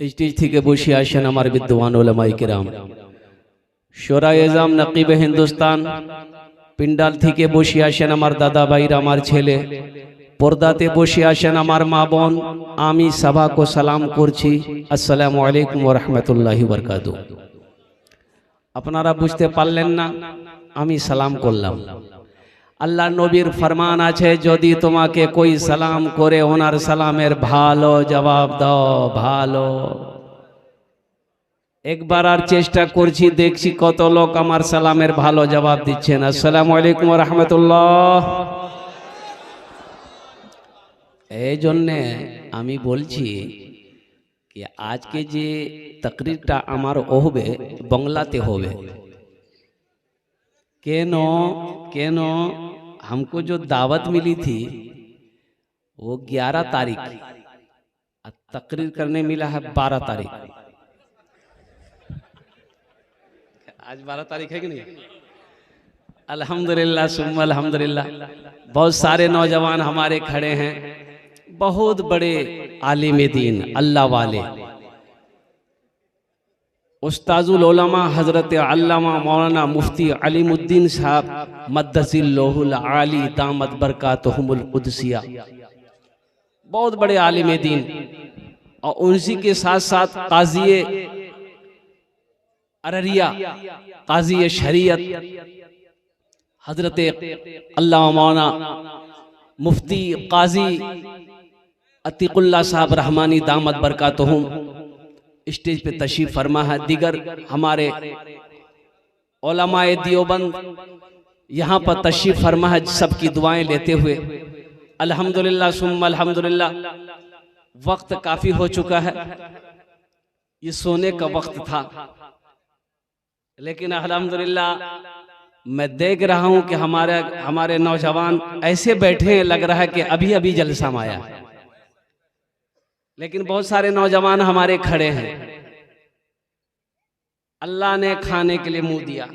Stage থেকে বসে আসেন আমার বিদ্বান উলামায়ে কিরাম, শোরায়ে এজাম, নকিবে হিন্দুস্তান। পিন্ডাল থেকে বসে আসেন আমার দাদা ভাইরা, আমার ছেলে। পর্দাতে বসে আসেন আমার মা বোন। আমি সবাইকে সালাম করছি, আসসালামু আলাইকুম ওয়া রাহমাতুল্লাহি ওয়া বারাকাতুহু। আপনারা বুঝতে পারলেন না, আমি সালাম করলাম। আল্লাহ নবীর ফরমান আছে, যদি তোমাকে কোই সালাম করে ওনার সালামের ভালো জবাব দাও। ভালো। একবার আর চেষ্টা করছি, দেখছি কত লোক আমার সালামের ভালো জবাব দিচ্ছেন। আসসালামু আলাইকুম ওয়া রাহমাতুল্লাহ। এই জন্যে আমি বলছি कि आज के जे तकरीरটা আমার হবে বাংলাতে হবে। কেন हमको जो दावत मिली थी वो 11 तारीख, तकरीर करने मिला है 12 तारीख। आज 12 तारीख है कि नहीं? अल्हम्दुलिल्लाह सुम्मा अल्हम्दुलिल्लाह। बहुत सारे नौजवान हमारे खड़े हैं, बहुत बड़े आलिम दीन अल्लाह वाले, उस्ताजुल उलमा हजरत अल्लामा मौलाना मुफ्ती अलीमुद्दीन साहब मद्दसिल्लाहुल आली दामत बरकातुहुमुल कुदसिया, बहुत बड़े आलिम दीन। और उनसी के साथ साथ काजी अररिया, काजी शरीयत हजरत अल्लामा मौलाना मुफ्ती काजी अतीकुल्लाह साहब रहमानी दामत बरकातुहुम स्टेज पे तशरीफ फरमा है। दीगर हमारे उलमाए दियोबंद यहाँ पर तशरीफ फरमा है, सबकी दुआएं लेते हुए। अल्हम्दुलिल्लाह सुम्मा अल्हम्दुलिल्लाह। वक्त काफी हो चुका है, ये सोने का वक्त था, लेकिन अल्हम्दुलिल्लाह मैं देख रहा हूँ कि हमारे नौजवान ऐसे बैठे हैं, लग रहा है कि अभी अभी जलसा में आया है। लेकिन बहुत सारे नौजवान हमारे खड़े हैं। अल्लाह ने खाने के लिए मुंह दिया,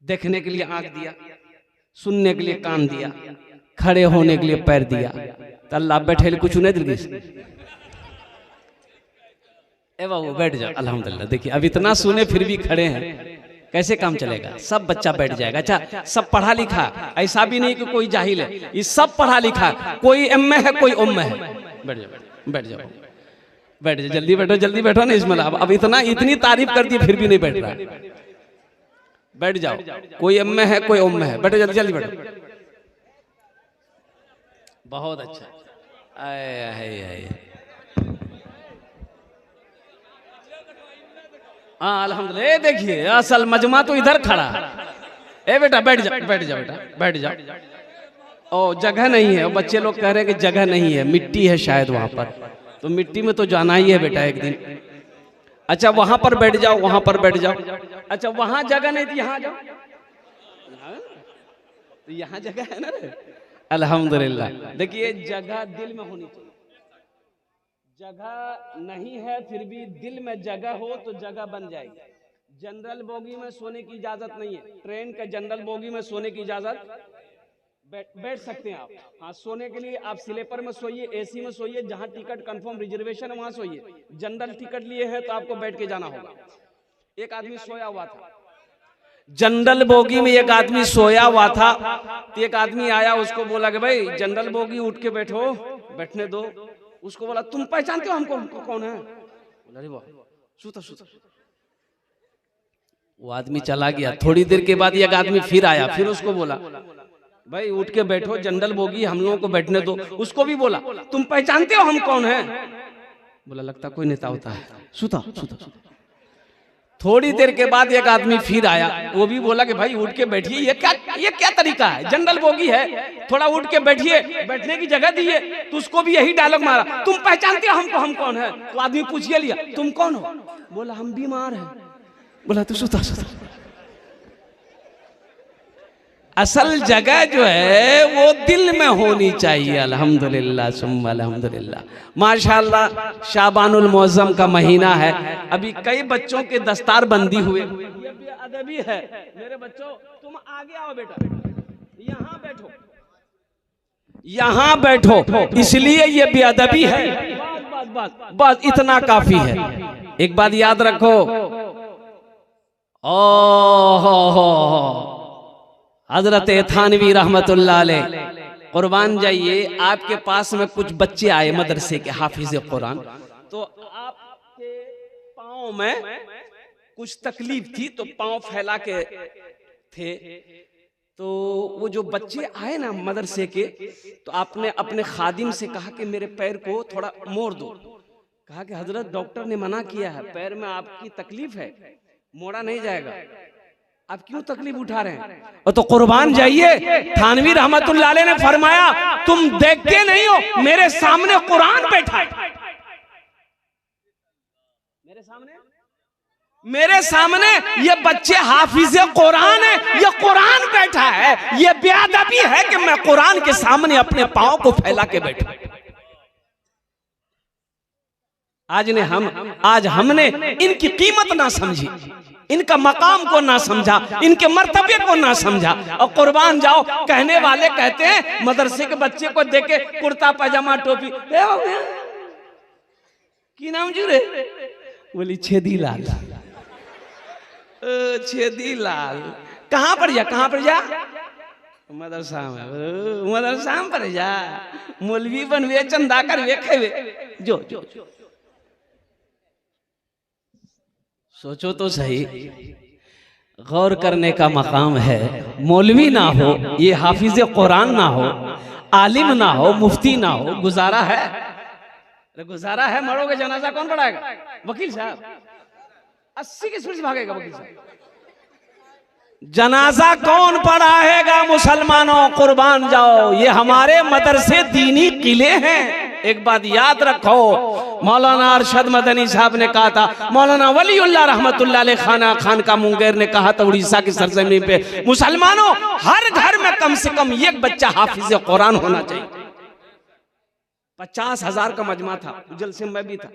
देखने के लिए आंख दिया, सुनने के लिए कान दिया, खड़े होने के लिए पैर दिया। तो अल्लाह बैठे कुछ नहीं दिल। ए बाबू बैठ जाओ। अल्हम्दुलिल्लाह। देखिए अब इतना सुने फिर भी खड़े हैं, कैसे काम चलेगा? सब बच्चा बैठ जाएगा। अच्छा, सब पढ़ा लिखा, ऐसा भी नहीं कि कोई जाहिल है, ये सब पढ़ा लिखा। कोई एमए है, कोई उम्मे है। बैठ जाओ, बैठ जाओ, बैठ जाओ, जल्दी बैठो, जल्दी बैठो ना। इसमें अब इतनी तारीफ कर दी फिर भी नहीं बैठ रहा। बैठ जाओ, कोई एमए है, कोई उम्मे है। बैठो, जल्दी जल्दी बैठो। बहुत अच्छा। हाँ अल्हम्दुलिल्लाह। देखिए असल मजमा तो इधर खड़ा है। ए बेटा बैठ जाओ, बैठ जाओ बेटा, बैठ जाओ। ओ जगह नहीं है, बच्चे लोग कह रहे हैं कि जगह नहीं है, मिट्टी है शायद वहां पर, तो मिट्टी में तो जाना ही है बेटा एक दिन। अच्छा वहां पर बैठ जाओ, वहां पर बैठ जाओ। अच्छा वहां जगह नहीं थी, यहाँ जाओ, तो यहाँ जगह है ना रे। अल्हम्दुलिल्लाह। देखिए जगह दिल में होनी चाहिए, जगह नहीं है फिर भी दिल में जगह हो तो जगह बन जाएगी। जनरल बोगी में सोने की इजाजत नहीं है, ट्रेन का जनरल बोगी में सोने की इजाजत, बैठ सकते हैं आप। हाँ, सोने के लिए आप स्लीपर में सोइए, एसी में सोइए, जहां टिकट कंफर्म रिजर्वेशन है वहां सोइए। जनरल टिकट लिए हैं तो आपको बैठ के जाना होगा। एक आदमी सोया हुआ था जनरल बोगी में, एक आदमी सोया हुआ था, तो एक आदमी आया, उसको बोला कि भाई जनरल बोगी उठ के बैठो, बैठने दो। उसको बोला तुम पहचानते हो हमको, हमको कौन है? बोला अरे वाह, सुता सुता। वो आदमी चला गया। थोड़ी देर के बाद एक आदमी फिर आया, फिर उसको बोला भाई उठ के बैठो, जनरल बोगी हम लोगों को बैठने दो। उसको भी बोला तुम पहचानते हो हम कौन है? बोला लगता कोई नेता होता है, सुता सुता। थोड़ी देर के बाद एक आदमी फिर आया, वो भी बोला कि भाई उठ के बैठिए, ये क्या तरीका है? जनरल बोगी है, थोड़ा उठ के बैठिए, बैठने की जगह दीजिए। तो उसको भी यही डायलॉग मारा, तुम पहचानते हो हमको हम कौन है? तो आदमी पूछ लिया तुम कौन हो? बोला हम बीमार हैं। बोला तो सुता सुता। असल जगह जो है वो दिल में होनी चाहिए। अल्हम्दुलिल्लाह सुम्मा अल्हम्दुलिल्लाह। माशाअल्लाह शाबानुल मुअज़्ज़म का महीना है, अभी कई बच्चों के दस्तार बंदी हुए। ये बेअदबी है मेरे बच्चों, तुम आगे आओ बेटा, यहाँ बैठो, यहाँ बैठो, इसलिए ये बेअदबी है। बस इतना काफी है। एक बात याद रखो, ओ हजरत थानवी रहमतुल्लाह अलैह, कुर्बान जाइए, आपके पास में कुछ बच्चे आए मदरसे के हाफिज कुरान, तो आपके पाँव में कुछ तकलीफ थी तो पाँव फैला के थे। तो वो जो बच्चे आए ना मदरसे के, तो आपने अपने खादिम से कहा कि मेरे पैर को थोड़ा मोड़ दो। कहा कि हजरत डॉक्टर ने मना किया है, पैर में आपकी तकलीफ है, मोड़ा नहीं जाएगा, आप क्यों तकलीफ उठा रहे हैं? तो कुर्बान जाइए, थानवी रहमतुल्लाह अलैह ने फरमाया तुम देखते नहीं हो मेरे सामने कुरान बैठा है, मेरे सामने ये बच्चे हाफिज कुरान है, ये कुरान बैठा है। ये बेअदबी है कि मैं कुरान के सामने अपने पांव को फैला के बैठा। आज हमने इनकी कीमत ना समझी, इनका मकाम को ना समझा, इनके मर्तबे को ना समझा। और कुर्बान जाओ, कहने वाले कहते हैं मदरसे के बच्चे को देखे कुर्ता पैजामा टोपी, की नाम जुड़े? बोली छेदी लाल। छेदी लाल कहाँ पर जा, कहाँ पर जा? मदरसा में, मदरसा में पर जा, मौलवी बनवे, चंदा कर वे, खेवे जो जो। सोचो तो सही, गौर करने का मकाम है। मौलवी ना हो, ये हाफिज कुरान ना हो, आलिम ना हो, मुफ्ती ना हो, गुजारा है? अरे गुजारा है, मरोगे जनाजा कौन पढ़ाएगा? वकील साहब 80 की स्पीड से भागेगा वकील साहब। जनाजा कौन पढ़ाएगा? मुसलमानों कुर्बान जाओ, ये हमारे मदरसे दीनी किले हैं। एक बात याद रखो, मौलाना अरशद मदनी साहब ने कहा था, मौलाना वलीउल्लाह रहमतुल्लाह अलैह खाना खान का मुंगेर ने कहा था उड़ीसा की सरजमीन पे, मुसलमानों हर घर में कम से कम एक बच्चा हाफिज कुरान होना चाहिए। 50,000 का मजमा था, उजल से मैं भी था।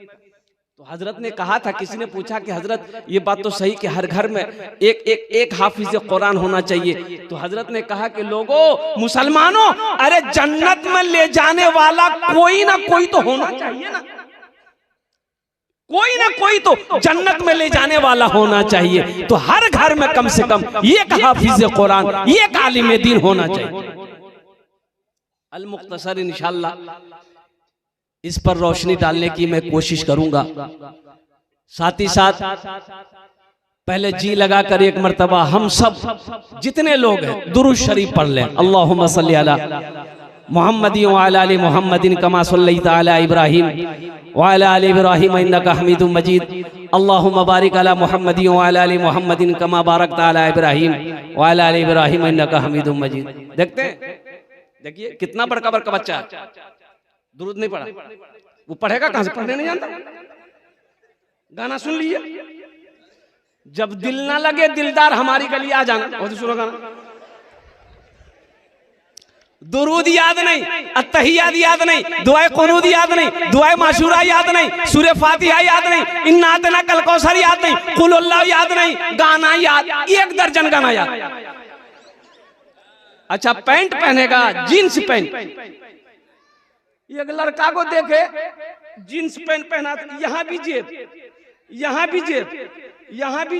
तो हजरत ने कहा था, किसी ने पूछा कि हजरत ये बात तो सही कि हर घर में एक हाफिज कुरान होना चाहिए। तो हजरत ने कहा कि लोगों मुसलमानों, अरे जन्नत में ले जाने वाला कोई ना कोई तो होना चाहिए ना, कोई ना कोई तो जन्नत में ले जाने वाला होना चाहिए। तो हर घर में कम से कम एक हाफिज कुरान, एक आलिम दीन होना चाहिए। अल मुख्तसर इंशाअल्लाह इस पर रोशनी डालने की मैं कोशिश करूंगा। साथ ही साथ पहले जी लगाकर एक मर्तबा हम सब जितने लोग हैं दुरूद शरीफ पढ़ लें। अल्लाहुम्मा सल्ली अला मुहम्मदिन व अला आलि मुहम्मदिन कमा सल्लैता अला इब्राहीम व अला आलि इब्राहीम इन्नका हमीदुम मजीद। अल्लाहुम्मा बारिक अला मुहम्मदिन व अला आलि मुहम्मदिन कमा बारकता अला इब्राहीम व अला आलि इब्राहीम इन्नका हमीदुम मजीद। देखते हैं, देखिए कितना बड़का बड़का बच्चा है, दुरूद नहीं पढ़ा, वो पढ़ेगा कहां से? पढ़ने नहीं जानता। गाना सुन लिए, जब दिल ना लगे दिलदार हमारी गली आ जाना, बहुत सुनो गाना। दुरूद याद नहीं, अत्तहियात याद नहीं, दुआए कुनूद याद नहीं, दुआए माशूरा याद नहीं, सूरह फातिहा याद नहीं, इन्ना अतना कल कौसर याद नहीं, कुल अल्लाह याद नहीं, गाना याद, 1 दर्जन गाना याद। अच्छा पैंट पहनेगा, जींस पैंट, एक लड़का को देखे जींस पैंट पहना, यहाँ भी जेब, यहाँ भी जेब, यहाँ भी